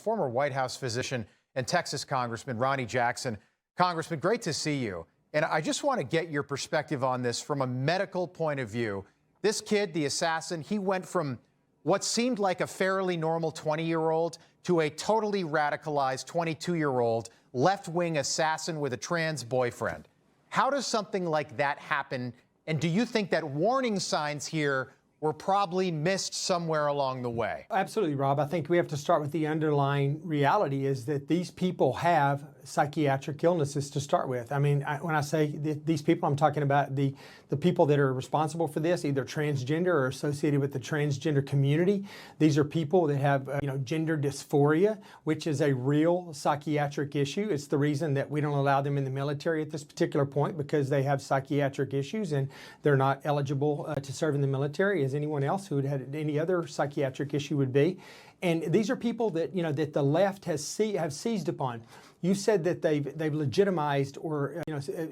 former White House physician and Texas Congressman Ronnie Jackson. Congressman, great to see you. And I just want to get your perspective on this from a medical point of view. This kid, the assassin, he went from what seemed like a fairly normal 20-year-old to a totally radicalized 22-year-old left-wing assassin with a trans boyfriend. How does something like that happen? And do you think that warning signs here were probably missed somewhere along the way? Absolutely, Rob. I think we have to start with the underlying reality is that these people have psychiatric illnesses to start with. I mean, when I say these people, I'm talking about the people that are responsible for this, either transgender or associated with the transgender community. These are people that have, gender dysphoria, which is a real psychiatric issue. It's the reason that we don't allow them in the military at this particular point, because they have psychiatric issues and they're not eligible to serve in the military as anyone else who had any other psychiatric issue would be. And these are people that, that the left have seized upon. You said that they've legitimized or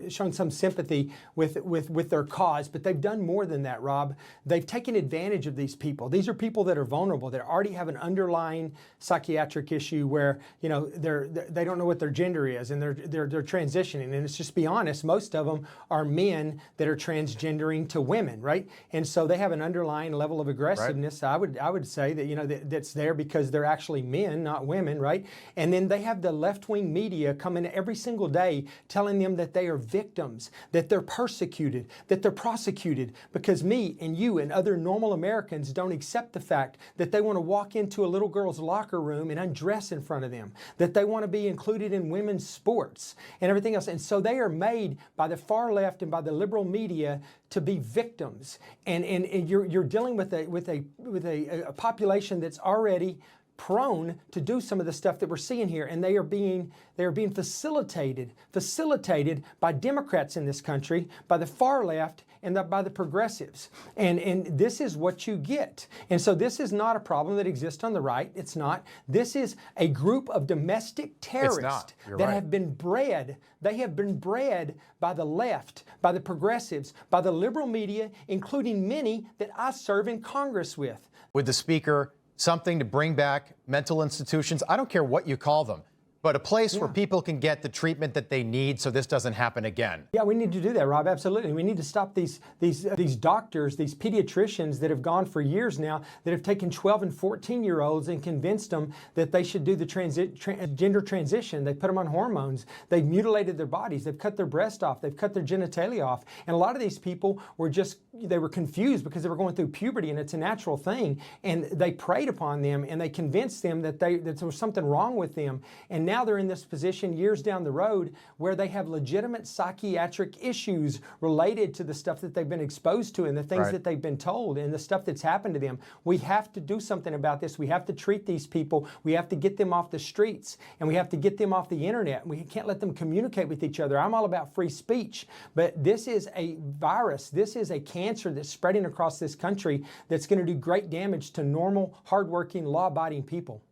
shown some sympathy with their cause, but they've done more than that, Rob. They've taken advantage of these people. These are people that are vulnerable, that already have an underlying psychiatric issue where they don't know what their gender is, and they're transitioning. And let's just be honest, most of them are men that are transgendering to women, right? And so they have an underlying level of aggressiveness. Right. I would say that that's there because they're actually men, not women, right? And then they have the left-wing media coming every single day telling them that they are victims, that they're persecuted, that they're prosecuted, because me and you and other normal Americans don't accept the fact that they want to walk into a little girl's locker room and undress in front of them, that they want to be included in women's sports and everything else. And so they are made by the far left and by the liberal media to be victims. And you're dealing with a population that's already prone to do some of the stuff that we're seeing here, and they are being facilitated by Democrats in this country, by the far left, and by the progressives. And this is what you get. And so this is not a problem that exists on the right. It's not. This is a group of domestic terrorists that have been bred. They have been bred by the left, by the progressives, by the liberal media, including many that I serve in Congress with. With the speaker, something to bring back mental institutions, I don't care what you call them, but a place where people can get the treatment that they need so this doesn't happen again. Yeah, we need to do that, Rob, absolutely. We need to stop these doctors, these pediatricians that have gone for years now, that have taken 12 and 14-year-olds and convinced them that they should do the gender transition. They put them on hormones. They've mutilated their bodies. They've cut their breast off. They've cut their genitalia off. And a lot of these people were they were confused because they were going through puberty, and it's a natural thing. And they preyed upon them, and they convinced them that there was something wrong with them. And now they're in this position years down the road where they have legitimate psychiatric issues related to the stuff that they've been exposed to and the things that they've been told and the stuff that's happened to them. We have to do something about this. We have to treat these people. We have to get them off the streets, and we have to get them off the internet. We can't let them communicate with each other. I'm all about free speech, but this is a virus. This is a cancer that's spreading across this country that's going to do great damage to normal, hardworking, law-abiding people.